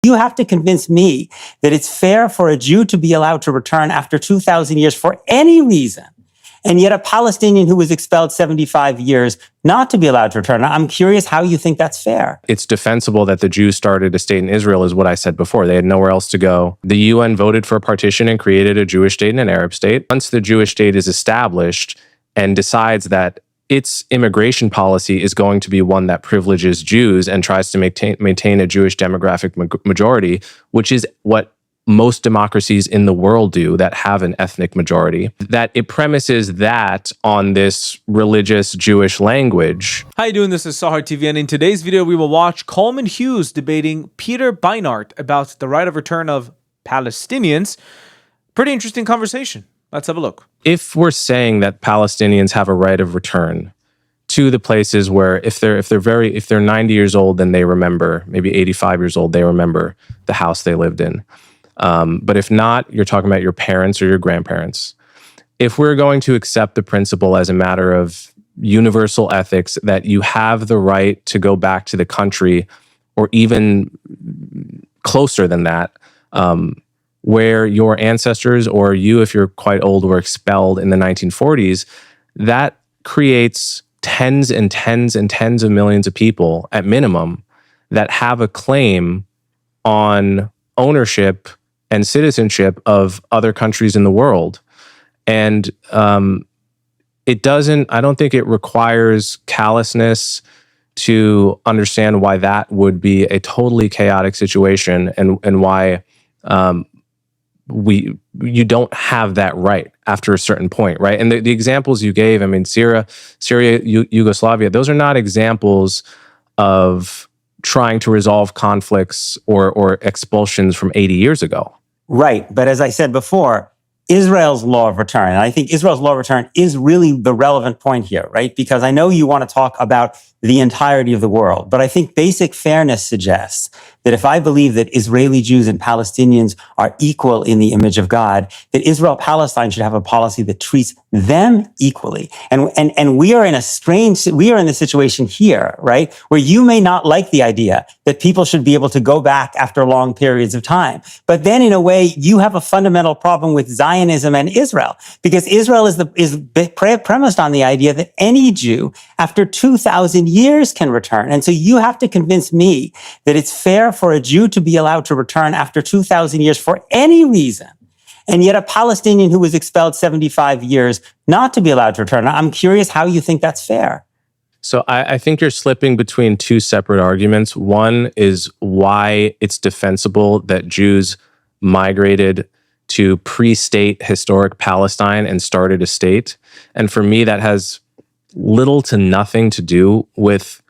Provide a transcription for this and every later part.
You have to convince me that it's fair for a Jew to be allowed to return after 2,000 years for any reason, and yet a Palestinian who was expelled 75 years not to be allowed to return. I'm curious how you think that's fair. It's defensible that the Jews started a state in Israel, is what I said before. They had nowhere else to go. The UN voted for a partition and created a Jewish state and an Arab state. Once the Jewish state is established and decides that its immigration policy is going to be one that privileges Jews and tries to maintain a Jewish demographic majority, which is what most democracies in the world do that have an ethnic majority, that it premises that on this religious Jewish language. How you doing? This is Sahar TV, and in today's video, we will watch Coleman Hughes debating Peter Beinart about the right of return of Palestinians. Pretty interesting conversation. Let's have a look. If we're saying that Palestinians have a right of return to the places where if they're 90 years old, then they remember, maybe 85 years old, they remember the house they lived in. But if not, you're talking about your parents or your grandparents. If we're going to accept the principle as a matter of universal ethics that you have the right to go back to the country, or even closer than that, where your ancestors or you, if you're quite old, were expelled in the 1940s, that creates tens and tens and tens of millions of people at minimum that have a claim on ownership and citizenship of other countries in the world. And I don't think it requires callousness to understand why that would be a totally chaotic situation, and why you don't have that right after a certain point, right? And the examples you gave, I mean, Syria, Yugoslavia, those are not examples of trying to resolve conflicts or expulsions from 80 years ago. Right. But as I said before, Israel's law of return, and I think Israel's law of return is really the relevant point here, right? Because I know you want to talk about the entirety of the world, but I think basic fairness suggests that if I believe that Israeli Jews and Palestinians are equal in the image of God, that Israel-Palestine should have a policy that treats them equally. And we are in a situation here, right, where you may not like the idea that people should be able to go back after long periods of time. But then in a way, you have a fundamental problem with Zionism and Israel, because Israel is premised on the idea that any Jew after 2,000 years can return. And so you have to convince me that it's fair for a Jew to be allowed to return after 2,000 years for any reason, and yet a Palestinian who was expelled 75 years not to be allowed to return. I'm curious how you think that's fair. So I think you're slipping between two separate arguments. One is why it's defensible that Jews migrated to pre-state historic Palestine and started a state. And for me, that has little to nothing to do with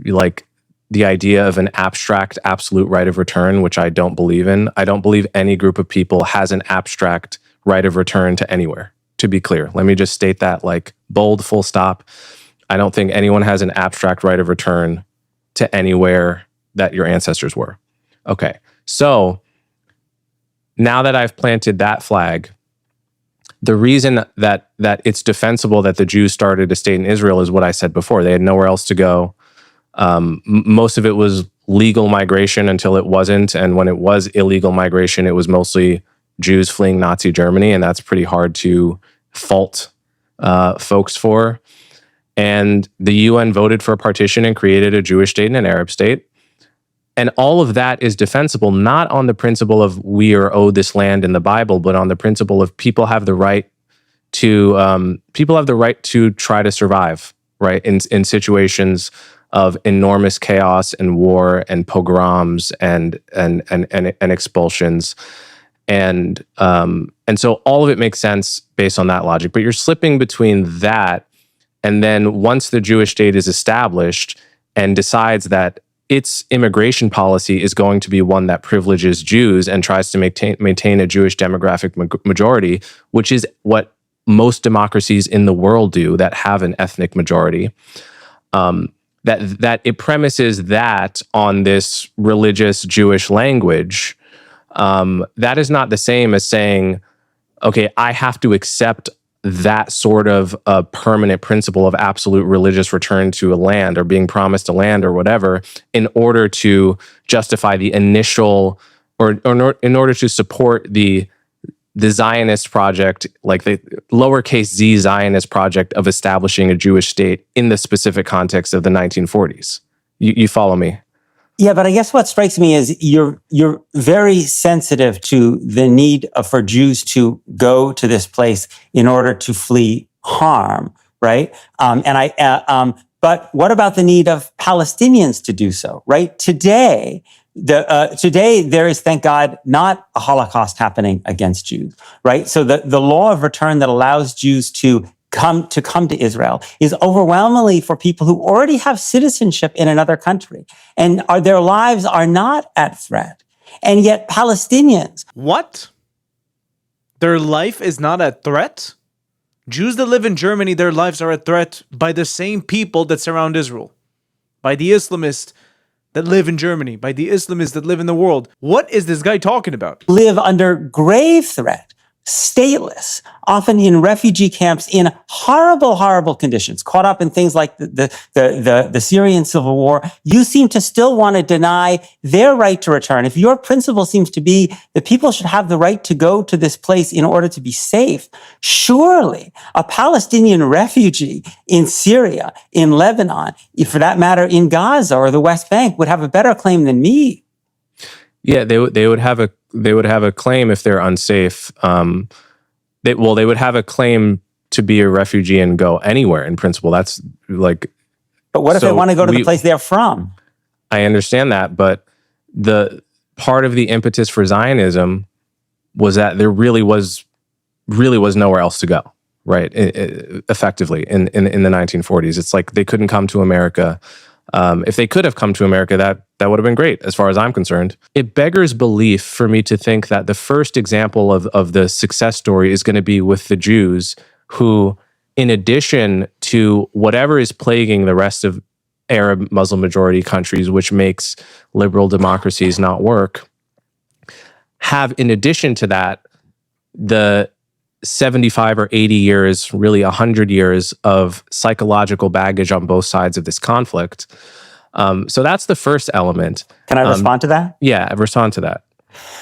like the idea of an abstract absolute right of return, which I don't believe in. I don't believe any group of people has an abstract right of return to anywhere, to be clear. Let me just state that, like, bold, full stop. I don't think anyone has an abstract right of return to anywhere that your ancestors were. Okay, so now that I've planted that flag, the reason that it's defensible that the Jews started a state in Israel is what I said before. They had nowhere else to go. Most of it was legal migration until it wasn't. And when it was illegal migration, it was mostly Jews fleeing Nazi Germany. And that's pretty hard to fault folks for. And the UN voted for a partition and created a Jewish state and an Arab state. And all of that is defensible, not on the principle of we are owed this land in the Bible, but on the principle of people have the right to try to survive, right? In situations of enormous chaos and war and pogroms and expulsions. And so all of it makes sense based on that logic. But you're slipping between that, and then once the Jewish state is established and decides that its immigration policy is going to be one that privileges Jews and tries to maintain a Jewish demographic majority, which is what most democracies in the world do that have an ethnic majority, that it premises that on this religious Jewish language, that is not the same as saying, okay, I have to accept that sort of a permanent principle of absolute religious return to a land or being promised a land or whatever in order to justify the initial or in order to support the Zionist project, like the lowercase z Zionist project of establishing a Jewish state in the specific context of the 1940s. You follow me? Yeah, but I guess what strikes me is you're very sensitive to the need for Jews to go to this place in order to flee harm, right? But what about the need of Palestinians to do so, right? Today there is, thank God, not a Holocaust happening against Jews, right? So the law of return that allows Jews to come to Israel is overwhelmingly for people who already have citizenship in another country and their lives are not at threat. And yet Palestinians. What? Their life is not at threat? Jews that live in Germany, their lives are at threat by the same people that surround Israel, by the Islamists that live in Germany, by the Islamists that live in the world. What is this guy talking about? Live under grave threat, stateless, often in refugee camps in horrible, horrible conditions, caught up in things like the Syrian civil war. You seem to still want to deny their right to return. If your principle seems to be that people should have the right to go to this place in order to be safe, surely a Palestinian refugee in Syria, in Lebanon, for that matter, in Gaza or the West Bank would have a better claim than me. Yeah, they would have a claim if they're unsafe. They would have a claim to be a refugee and go anywhere. In principle, that's like. But what if they want to go to the place they're from? I understand that, but the part of the impetus for Zionism was that there really was nowhere else to go. Right, effectively in the 1940s, it's like they couldn't come to America. If they could have come to America, that would have been great, as far as I'm concerned. It beggars belief for me to think that the first example of the success story is going to be with the Jews, who, in addition to whatever is plaguing the rest of Arab Muslim majority countries, which makes liberal democracies not work, have, in addition to that, the 75 or 80 years, really 100 years of psychological baggage on both sides of this conflict. So that's the first element. Can I respond to that? Yeah, respond to that.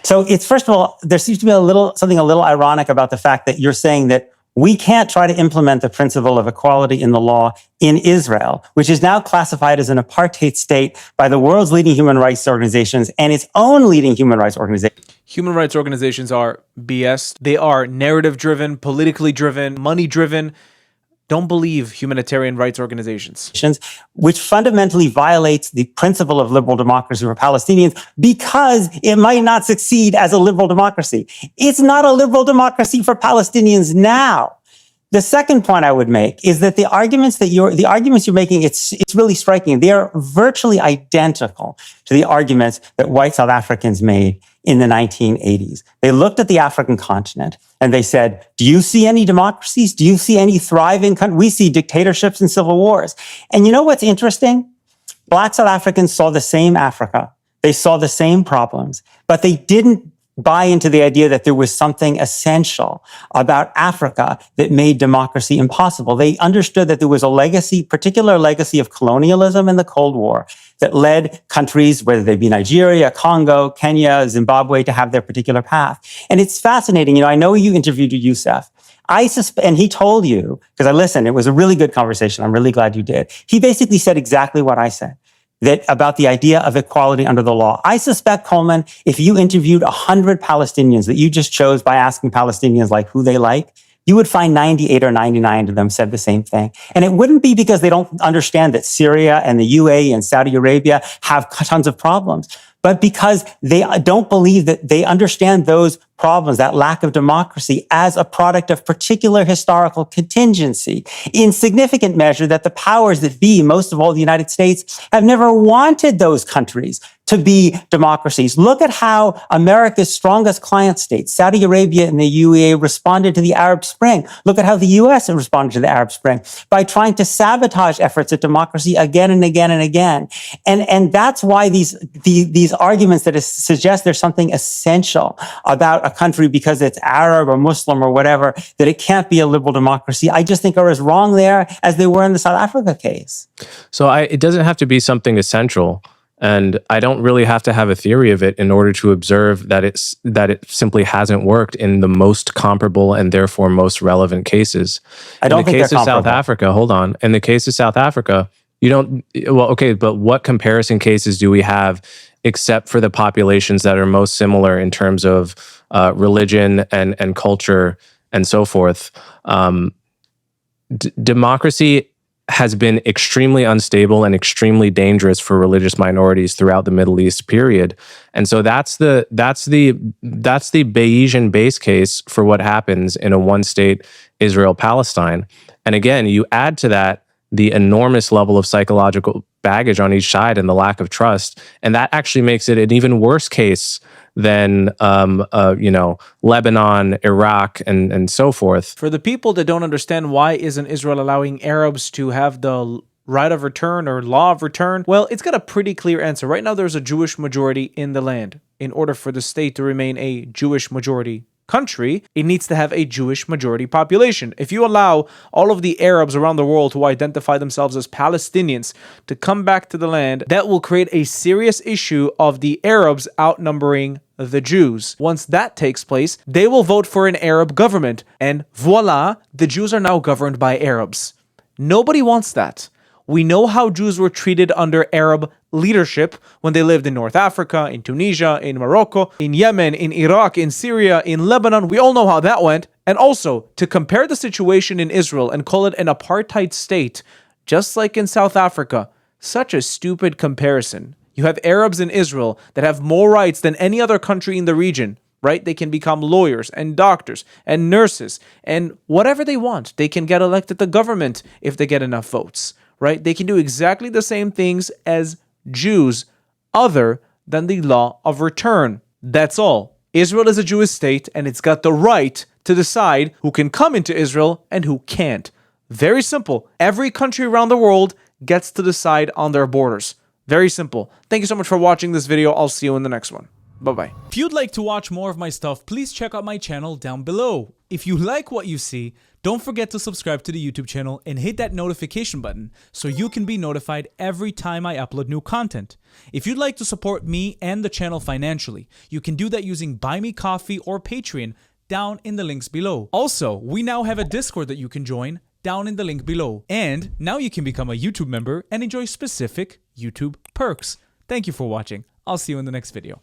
So it's, first of all, there seems to be something a little ironic about the fact that you're saying that we can't try to implement the principle of equality in the law in Israel, which is now classified as an apartheid state by the world's leading human rights organizations and its own leading human rights organization. Human rights organizations are BS. They are narrative-driven, politically driven, money-driven. Don't believe humanitarian rights organizations. Which fundamentally violates the principle of liberal democracy for Palestinians because it might not succeed as a liberal democracy. It's not a liberal democracy for Palestinians now. The second point I would make is that the arguments you're making, it's really striking. They are virtually identical to the arguments that white South Africans made in the 1980s. They looked at the African continent and they said, do you see any democracies? Do you see any thriving countries? We see dictatorships and civil wars. And you know what's interesting? Black South Africans saw the same Africa. They saw the same problems, but they didn't buy into the idea that there was something essential about Africa that made democracy impossible. They understood that there was a particular legacy of colonialism in the Cold War that led countries, whether they be Nigeria, Congo, Kenya, Zimbabwe, to have their particular path. And it's fascinating. I know you interviewed Youssef. And he told you, because I listened, it was a really good conversation. I'm really glad you did. He basically said exactly what I said. That about the idea of equality under the law. I suspect, Coleman, if you interviewed 100 Palestinians that you just chose by asking Palestinians like who they like, you would find 98 or 99 of them said the same thing. And it wouldn't be because they don't understand that Syria and the UAE and Saudi Arabia have tons of problems, but because they don't believe that they understand those problems, that lack of democracy, as a product of particular historical contingency, in significant measure that the powers that be, most of all the United States, have never wanted those countries to be democracies. Look at how America's strongest client states, Saudi Arabia and the UAE, responded to the Arab Spring. Look at how the US responded to the Arab Spring by trying to sabotage efforts at democracy again and again and again. And that's why these arguments that suggest there's something essential about a country because it's Arab or Muslim or whatever, that it can't be a liberal democracy, I just think are as wrong there as they were in the South Africa case. So it doesn't have to be something essential. And I don't really have to have a theory of it in order to observe that it simply hasn't worked in the most comparable and therefore most relevant cases. I don't think they're comparable. South Africa, hold on. In the case of South Africa, you don't, well, okay, but what comparison cases do we have except for the populations that are most similar in terms of religion and culture and so forth? Democracy has been extremely unstable and extremely dangerous for religious minorities throughout the Middle East period. And so that's the Bayesian base case for what happens in a one-state Israel-Palestine. And again, you add to that the enormous level of psychological baggage on each side and the lack of trust, and that actually makes it an even worse case than Lebanon, Iraq, and so forth. For the people that don't understand why isn't Israel allowing Arabs to have the right of return or law of return, well, it's got a pretty clear answer. Right now, there's a Jewish majority in the land. In order for the state to remain a Jewish majority country, it needs to have a Jewish majority population. If you allow all of the Arabs around the world who identify themselves as Palestinians to come back to the land, that will create a serious issue of the Arabs outnumbering the Jews. Once that takes place, they will vote for an Arab government, and voila, the Jews are now governed by Arabs. Nobody wants that. We know how Jews were treated under Arab leadership when they lived in North Africa, in Tunisia, in Morocco, in Yemen, in Iraq, in Syria, in Lebanon. We all know how that went. And also, to compare the situation in Israel and call it an apartheid state, just like in South Africa, such a stupid comparison. You have Arabs in Israel that have more rights than any other country in the region, right? They can become lawyers and doctors and nurses and whatever they want. They can get elected to government if they get enough votes, right? They can do exactly the same things as Jews other than the law of return. That's all. Israel is a Jewish state and it's got the right to decide who can come into Israel and who can't. Very simple. Every country around the world gets to decide on their borders. Very simple. Thank you so much for watching this video. I'll see you in the next one. Bye-bye. If you'd like to watch more of my stuff, please check out my channel down below. If you like what you see, don't forget to subscribe to the YouTube channel and hit that notification button so you can be notified every time I upload new content. If you'd like to support me and the channel financially, you can do that using Buy Me Coffee or Patreon down in the links below. Also, we now have a Discord that you can join down in the link below. And now you can become a YouTube member and enjoy specific YouTube perks. Thank you for watching. I'll see you in the next video.